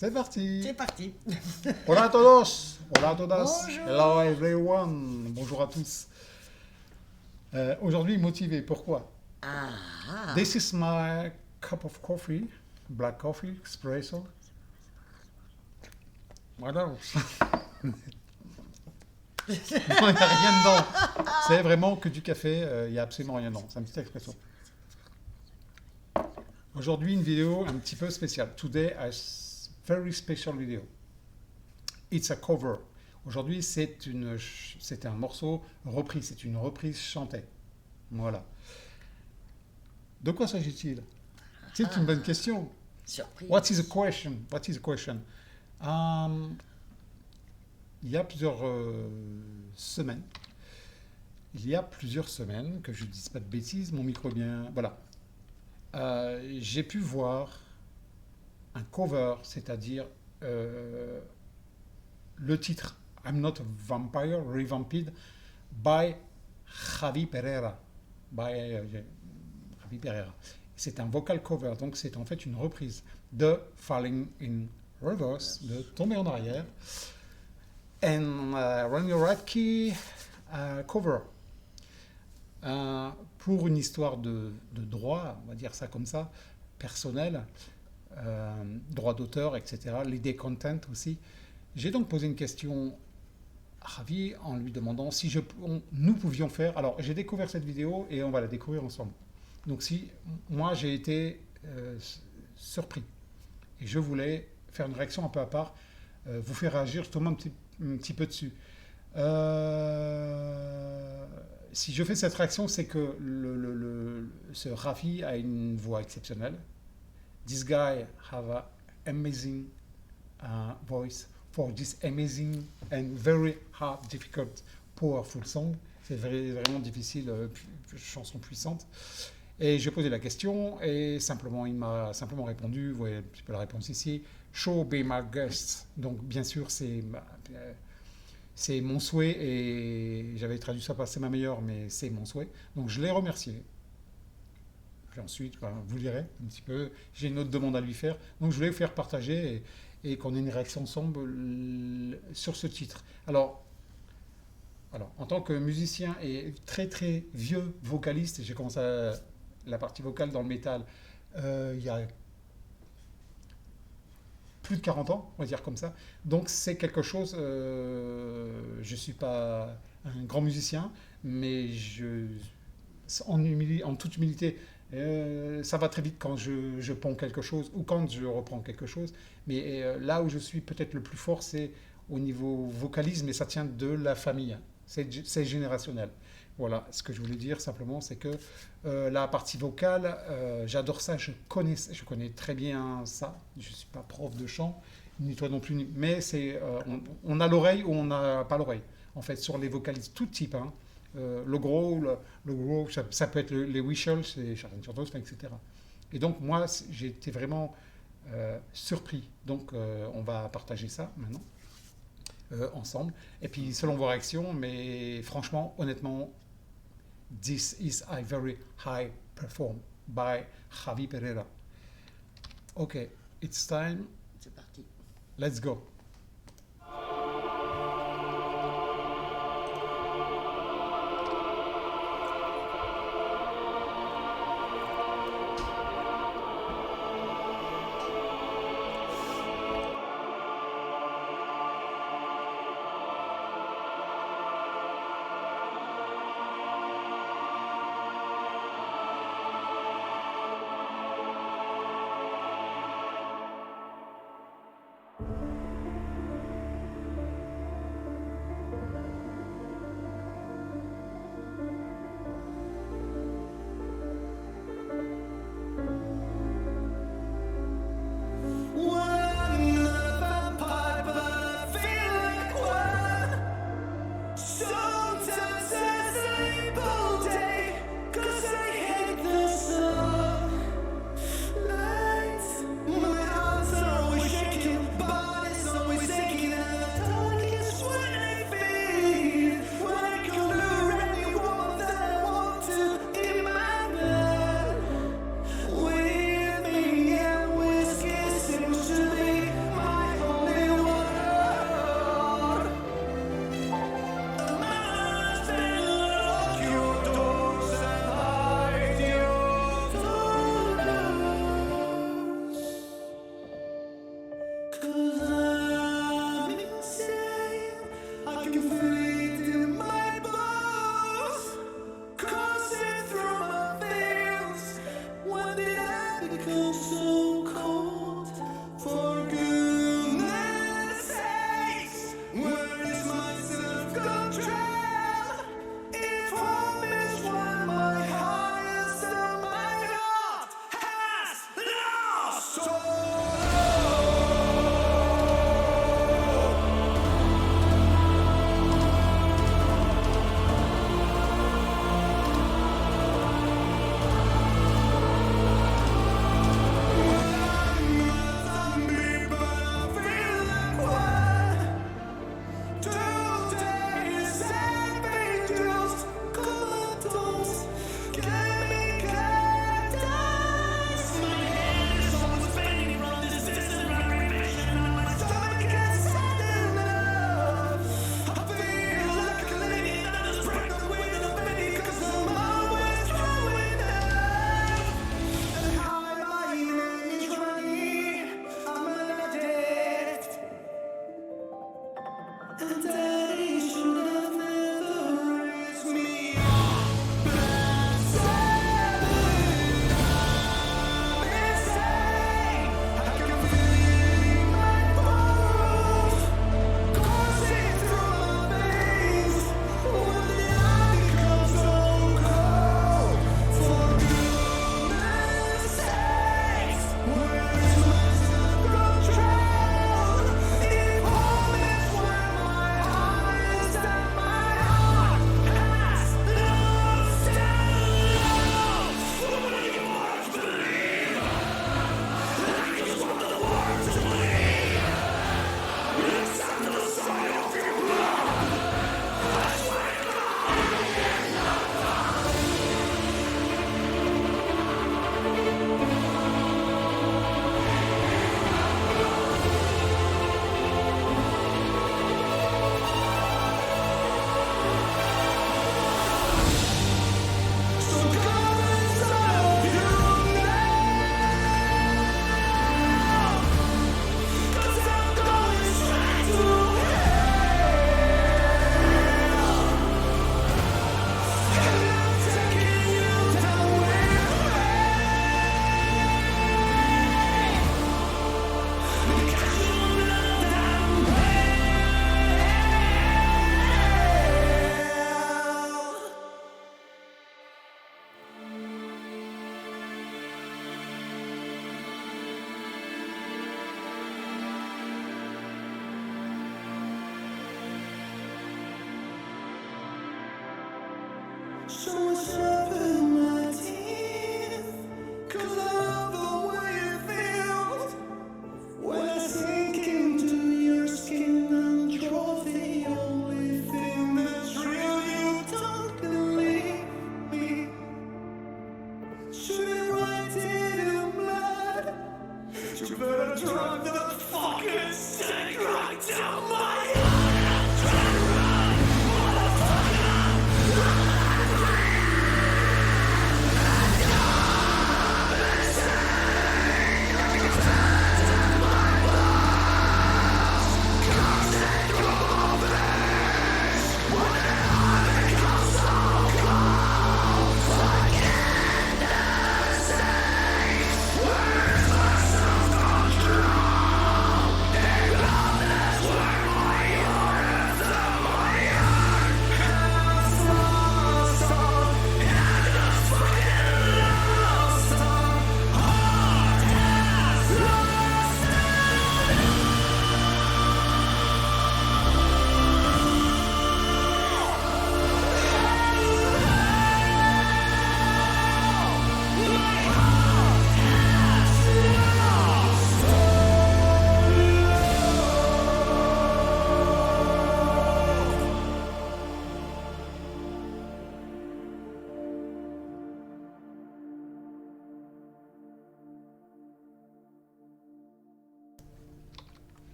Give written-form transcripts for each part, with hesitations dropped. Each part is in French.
C'est parti. C'est parti. Hola a todos. Hola a todas. Bonjour. Hello everyone. Bonjour à tous. Aujourd'hui motivé. Pourquoi? Ah. This is my cup of coffee, black coffee, espresso. Voilà. Non, il n'y a rien dedans. C'est vraiment que du café. Il n'y a absolument rien dedans. C'est un petit expresso. Aujourd'hui, une vidéo un petit peu spéciale. Today, a very special video. It's a cover. Aujourd'hui, c'est un morceau repris. C'est une reprise chantée. Voilà. De quoi s'agit-il? C'est une bonne question. Surprise. What is the question? What is the question? Il y a plusieurs semaines. Il y a plusieurs semaines, que je ne dise pas de bêtises, mon micro est bien. Voilà. J'ai pu voir un cover, c'est-à-dire le titre I'm Not a Vampire, Revamped by Javi Pereira. Javi Pereira. C'est un vocal cover, donc c'est en fait une reprise de Falling in Reverse, de Tomber en arrière, and Ronnie Radke cover. Pour une histoire de droit, on va dire ça comme ça, personnel, droit d'auteur, etc., l'idée content aussi. J'ai donc posé une question à Javi en lui demandant si nous pouvions faire. Alors, j'ai découvert cette vidéo et on va la découvrir ensemble. Donc, si moi j'ai été surpris et je voulais faire une réaction un peu à part, vous faire réagir justement un petit peu dessus. Si je fais cette réaction, c'est que ce Rafi a une voix exceptionnelle. This guy have an amazing voice for this amazing and very hard, difficult, powerful song. C'est vraiment difficile, chanson puissante. Et j'ai posé la question et il m'a simplement répondu, vous voyez un petit peu la réponse ici, show be my guest. Donc bien sûr, c'est mon souhait et j'avais traduit ça par c'est ma meilleure, mais c'est mon souhait. Donc je l'ai remercié. Puis ensuite, vous lirez un petit peu. J'ai une autre demande à lui faire. Donc je voulais vous faire partager et qu'on ait une réaction ensemble sur ce titre. Alors, en tant que musicien et très très vieux vocaliste, j'ai commencé la partie vocale dans le métal il y a plus de 40 ans, on va dire comme ça. Donc c'est quelque chose, je ne suis pas un grand musicien, mais en toute humilité, ça va très vite quand je ponds quelque chose ou quand je reprends quelque chose. Mais là où je suis peut-être le plus fort, c'est au niveau vocalisme, et ça tient de la famille. C'est générationnel. Voilà, ce que je voulais dire simplement, c'est que la partie vocale, j'adore ça, je connais très bien ça. Je ne suis pas prof de chant, ni toi non plus, mais on a l'oreille ou on n'a pas l'oreille. En fait, sur les vocalistes, tout type, hein, le gros, ça peut être les whistles, les Charlene Chandos, etc. Et donc, moi, j'ai été vraiment surpris. Donc, on va partager ça maintenant. Ensemble. Et puis, selon vos réactions, mais franchement, honnêtement, this is a very high perform by Javi Pereira. Ok, it's time. C'est parti. Let's go.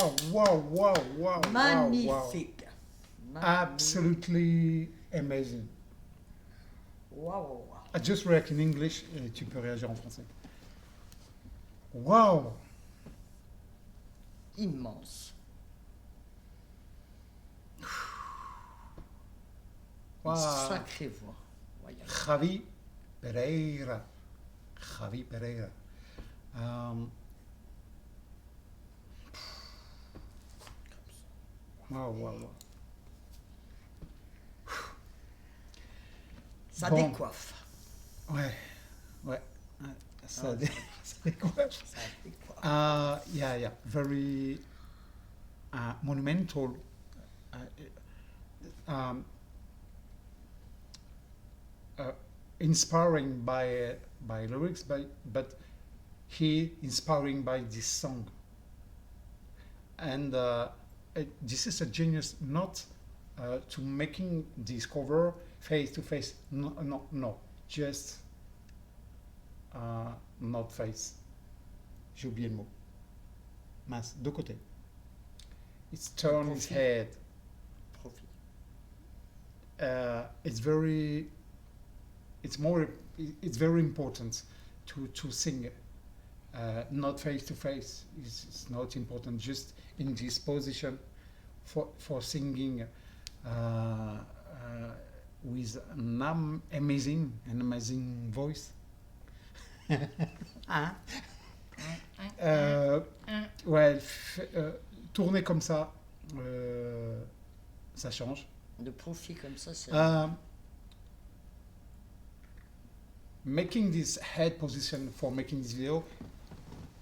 Wow. Magnifique. Absolutely amazing. Wow. I just react in English et tu peux réagir en français. Wow. Immense. Wow. Sacrée voix. Voyons. Javi Pereira. Wow. Ça Bon. décoiffe. Ouais. Ça décoiffe. Ça décoiffe. Yeah. Very monumental. Inspiring by lyrics, but he inspiring by this song. And this is a genius, not to making this cover face to face. No, just not face. J'ai oublié le mot. Mince, de côté. It's turn his head. Profit. It's very important to sing, not face to face. It's not important. Just in this position for singing with an amazing voice. Tourner comme ça, ça change. De profit comme ça, c'est... Making this head position for making this video,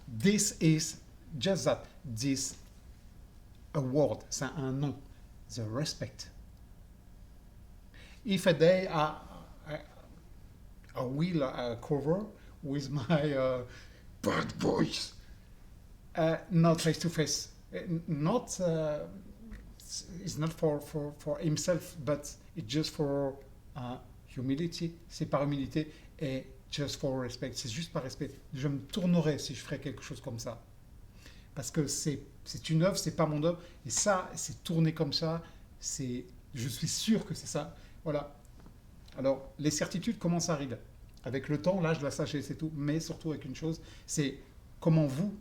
this is just that. This award, c'est un nom. The respect. If a day I will cover with my bad voice, not face to face, not it's not for himself, but it's just for humility. C'est par humilité et just for respect. C'est juste par respect. Je me tournerais si je ferais quelque chose comme ça, parce que c'est une œuvre, c'est pas mon œuvre, et ça, c'est tourné comme ça. Je suis sûr que c'est ça. Voilà. Alors, les certitudes commencent à arriver. Avec le temps, l'âge, la sagesse, c'est tout. Mais surtout avec une chose, c'est comment vous,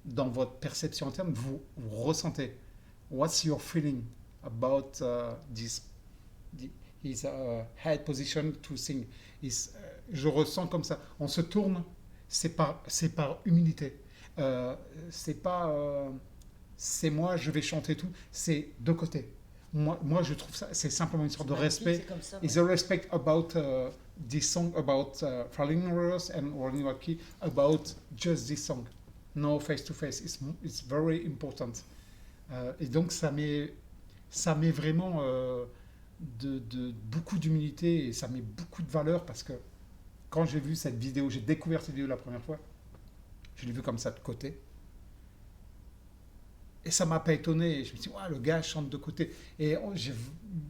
dans votre perception interne, vous ressentez. What's your feeling about his head position to sing? Je ressens comme ça. On se tourne, c'est par humilité. C'est pas c'est moi, je vais chanter tout. C'est de côté. Moi, je trouve ça, c'est simplement une sorte de respect. It's a respect about this song, about Falling Rose and Rolling Lucky, about just this song. No face to face. It's very important. Et donc, ça met vraiment de beaucoup d'humilité et ça met beaucoup de valeur, parce que quand j'ai vu cette vidéo, j'ai découvert cette vidéo la première fois, je l'ai vu comme ça de côté. Et ça m'a pas étonné. Je me suis dit, le gars chante de côté. Et j'ai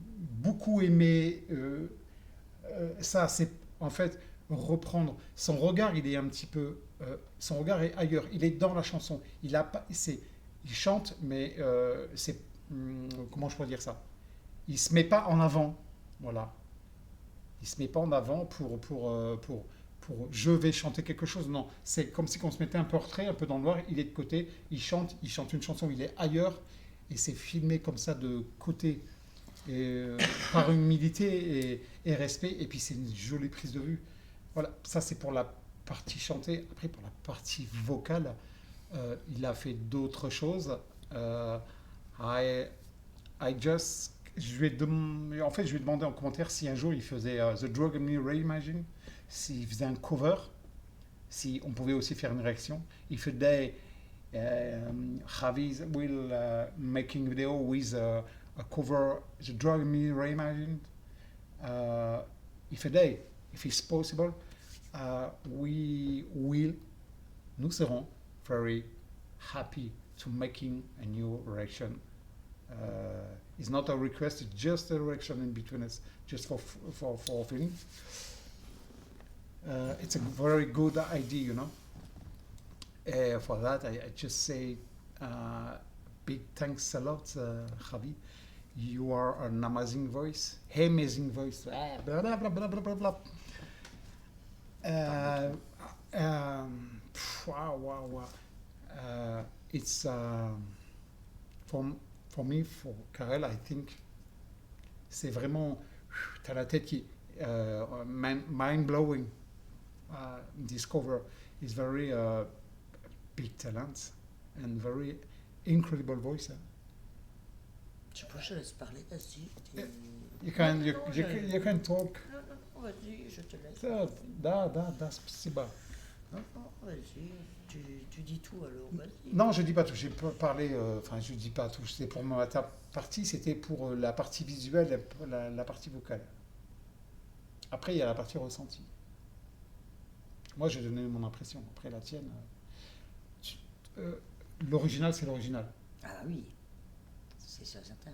beaucoup aimé ça. en fait, reprendre. Son regard, il est un petit peu. Son regard est ailleurs. Il est dans la chanson. Il chante, mais c'est. Comment je pourrais dire ça? Il se met pas en avant. Voilà. Il se met pas en avant pour je vais chanter quelque chose. Non, c'est comme si on se mettait un peu en retrait, un peu dans le noir. Il est de côté, il chante une chanson, il est ailleurs et c'est filmé comme ça de côté et, par humilité et respect. Et puis c'est une jolie prise de vue. Voilà, ça c'est pour la partie chantée. Après pour la partie vocale, il a fait d'autres choses. I, I just en fait, je lui ai demandé en commentaire si un jour il faisait The Drug and Me Reimagine, s'il faisait un cover, si on pouvait aussi faire une réaction. If a day Javi will making video with a cover The Drug and Me Reimagined, if a day, if it's possible, we will, nous serons very happy to making a new reaction. It's not a request, it's just a reaction in between us, just for feeling. It's a very good idea, you know. For that, I just say big thanks a lot, Javi. You are an amazing voice. Blah, blah, blah, blah, blah, blah, blah. Wow. It's for me, for Karel, I think, c'est vraiment, t'as la tête qui, mind-blowing. This cover is very big talent and very incredible voice. Je sais pas, je laisse parler, vas-y. You can talk. Non, vas-y, je te laisse. Da, спасибо. Non, vas-y, tu dis tout alors, vas-y. Non, je dis pas tout. J'ai parlé, je dis pas tout. C'est pour ma partie, c'était pour la partie visuelle, la partie vocale. Après, il y a la partie ressentie. Moi, j'ai donné mon impression. Après, la tienne, l'original, c'est l'original. Ah oui, c'est ça, certain.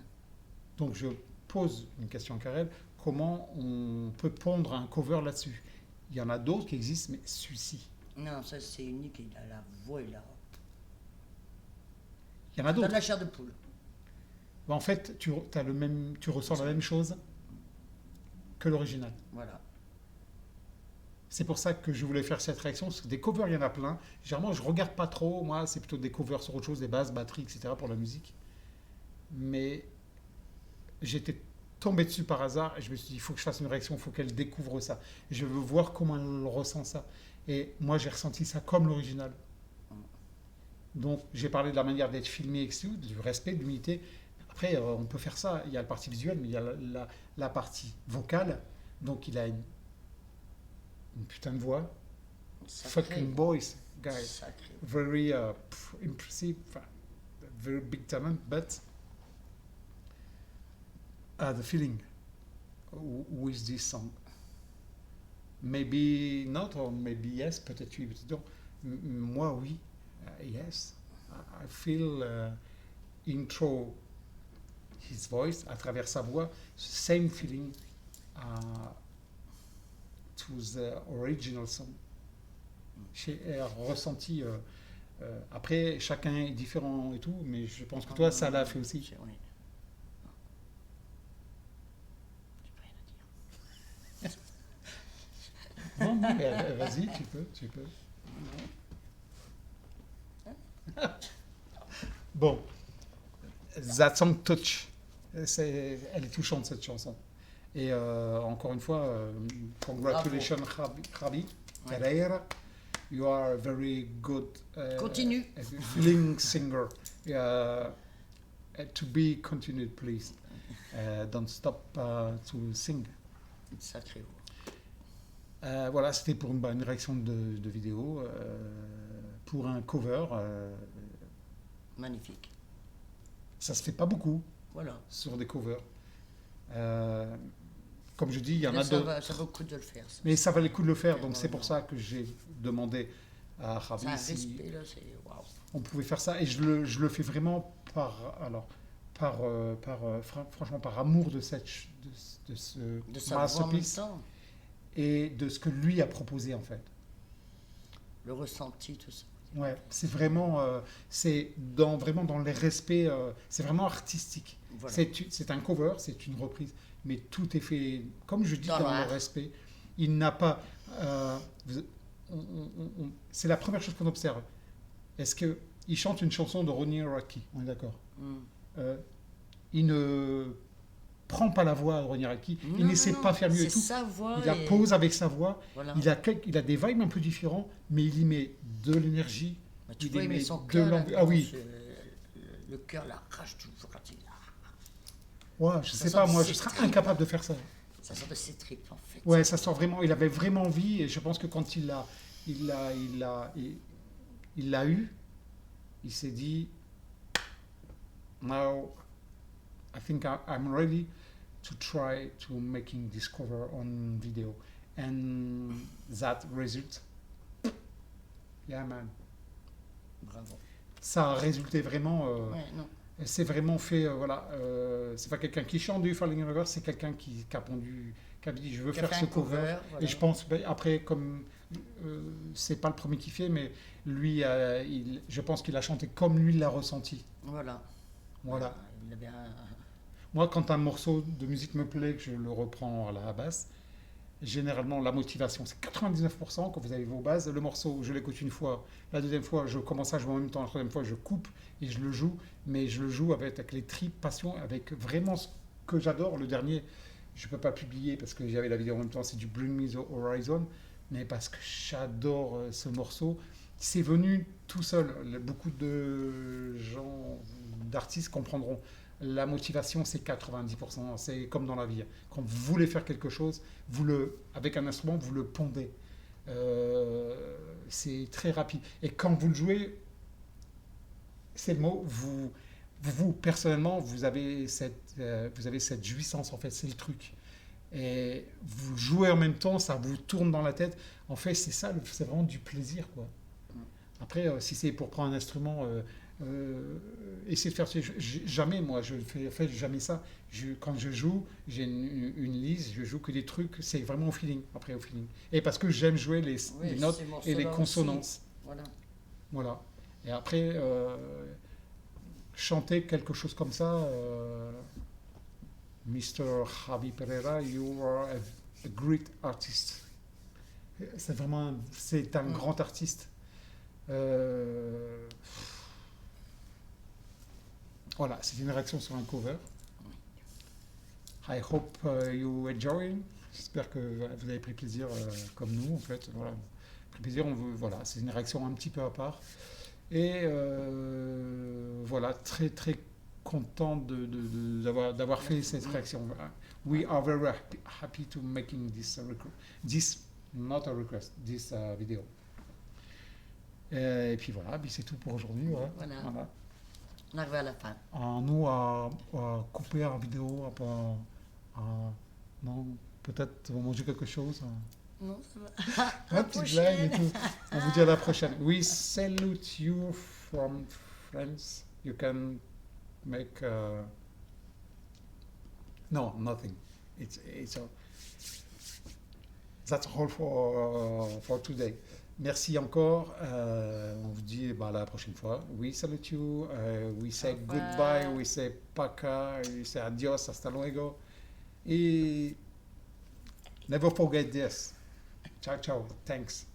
Donc, je pose une question à Karel. Comment on peut pondre un cover là-dessus? Il y en a d'autres qui existent, mais celui-ci. Non, ça c'est unique, il a la voix, il a... Il y en a d'autres. Dans la chair de poule. En fait, tu ressens la même chose que l'original. Voilà. C'est pour ça que je voulais faire cette réaction, parce que des covers, il y en a plein. Généralement, je regarde pas trop. Moi, c'est plutôt des covers sur autre chose, des basses, batteries, etc. pour la musique. Mais j'étais tombé dessus par hasard et je me suis dit, il faut que je fasse une réaction, il faut qu'elle découvre ça. Je veux voir comment elle ressent ça. Et moi, j'ai ressenti ça comme l'original. Donc, j'ai parlé de la manière d'être filmé, etc., du respect, de l'unité. Après, on peut faire ça. Il y a la partie visuelle, mais il y a la partie vocale. Donc, il a une putain de voix. Sacré. Fucking voice, guy. Sacré. Very impressive, very big talent, but the feeling with this song. Maybe not, or maybe yes, peut-être oui, peut-être non. Moi, oui, yes. I feel intro his voice, à travers sa voix, same feeling to the original song. J'ai ressenti. Après, chacun est différent et tout, mais je pense que toi, ça l'a fait aussi. Oui. Non, mais vas-y, tu peux. Bon, That Song Touch, elle est touchante cette chanson. Et encore une fois, congratulations Javi Pereira. You are a very good Continue. feeling singer. To be continued, please. Don't stop to sing. Sacré voix. Voilà, c'était pour une réaction de vidéo, pour un cover. Magnifique. Ça se fait pas beaucoup Voilà. sur des covers. Comme je dis, il y en Là, a d'autres. ça vaut le coup de le faire. Ça. Mais ça valait le coup de le faire, donc Ouais, c'est pour ça que j'ai demandé à C'est Javi un si respect, là, c'est waouh. on pouvait faire ça. Et je le fais vraiment franchement par amour de ce De sa voix en même masterpiece. temps. et de ce que lui a proposé en fait. Le ressenti, tout ça. Ouais, c'est vraiment, vraiment dans les respects, c'est vraiment artistique. Voilà. C'est un cover, c'est une reprise, mais tout est fait, comme je dis, Dans dans le l'art. respect. Il n'a pas, c'est la première chose qu'on observe. Est-ce que il chante une chanson de Ronnie Araki? On est d'accord. Mm. Il ne prend pas la voix de Ronnie Araki. Il Non, n'essaie non, pas de faire mieux et c'est tout. sa voix. Il la pose avec sa voix. Voilà. Il a des vibes un peu différents, mais il y met de l'énergie. Bah, tu il vois, y il met met son de cœur. l'ambiance. là-dedans, Ah oui. Le cœur l'arrache toujours quand il. Ouais, je Ça sais sort pas, de moi ses je serais tripes. incapable de faire ça. Ça sort de ses tripes, en fait. Ouais, ça sort vraiment. Il avait vraiment envie, et je pense que quand il l'a eu, il s'est dit, now I think I'm ready to try to making this cover on video, and that result, yeah man, Bravo. ça a résulté vraiment. Ouais, non. C'est vraiment fait, voilà. C'est pas quelqu'un qui chante du Falling in Reverse, c'est quelqu'un qui a pondu, qui a dit je veux Qui a faire fait ce un cover, voilà. Et je pense, ben, après, comme c'est pas le premier qui fait, mais lui, je pense qu'il a chanté comme lui l'a ressenti. Voilà. Voilà. Il avait Moi, quand un morceau de musique me plaît, que je le reprends à la basse, généralement, la motivation, c'est 99% quand vous avez vos bases. Le morceau, je l'écoute une fois. La deuxième fois, je commence à jouer en même temps. La troisième fois, je coupe et je le joue. Mais je le joue avec les tripes, passion, avec vraiment ce que j'adore. Le dernier, je ne peux pas publier parce que j'avais la vidéo en même temps, c'est du Bring Me the Horizon. Mais parce que j'adore ce morceau. C'est venu tout seul. Beaucoup de gens, d'artistes comprendront. La motivation, c'est 90%. C'est comme dans la vie. Quand vous voulez faire quelque chose, avec un instrument, vous le pondez. C'est très rapide. Et quand vous le jouez, c'est le mot, vous personnellement, vous avez cette jouissance, en fait, c'est le truc. Et vous jouez en même temps, ça vous tourne dans la tête. En fait, c'est ça, c'est vraiment du plaisir, quoi. Après, si c'est pour prendre un instrument, essayer de faire. Jamais, moi, je fais jamais ça. Quand je joue, j'ai une liste, je joue que des trucs, c'est vraiment au feeling, après au feeling. Et parce que j'aime jouer les notes et les consonances. Voilà. Voilà. Et après, chanter quelque chose comme ça, Mr. Javi Pereira, you are a great artist. C'est un grand artiste. Voilà, c'est une réaction sur un cover. I hope you enjoy. J'espère que vous avez pris plaisir comme nous, en fait. Voilà, pris plaisir. Voilà, c'est une réaction un petit peu à part. Et voilà, très très content d'avoir fait cette réaction. We are very happy to making this not a request, this video. Et puis voilà, puis c'est tout pour aujourd'hui. Voilà. Voilà. On arrive à la fin. Nous, à couper en vidéo, non, peut-être vous manger quelque chose. Non, ça va. La petite blague et tout. On vous dit à la prochaine. We salute you from France. You can make... No, nothing. That's all for today. Merci encore. On vous dit à la prochaine fois. We salute you. We say goodbye. We say paca. We say adios. Hasta luego. Et never forget this. Ciao, ciao. Thanks.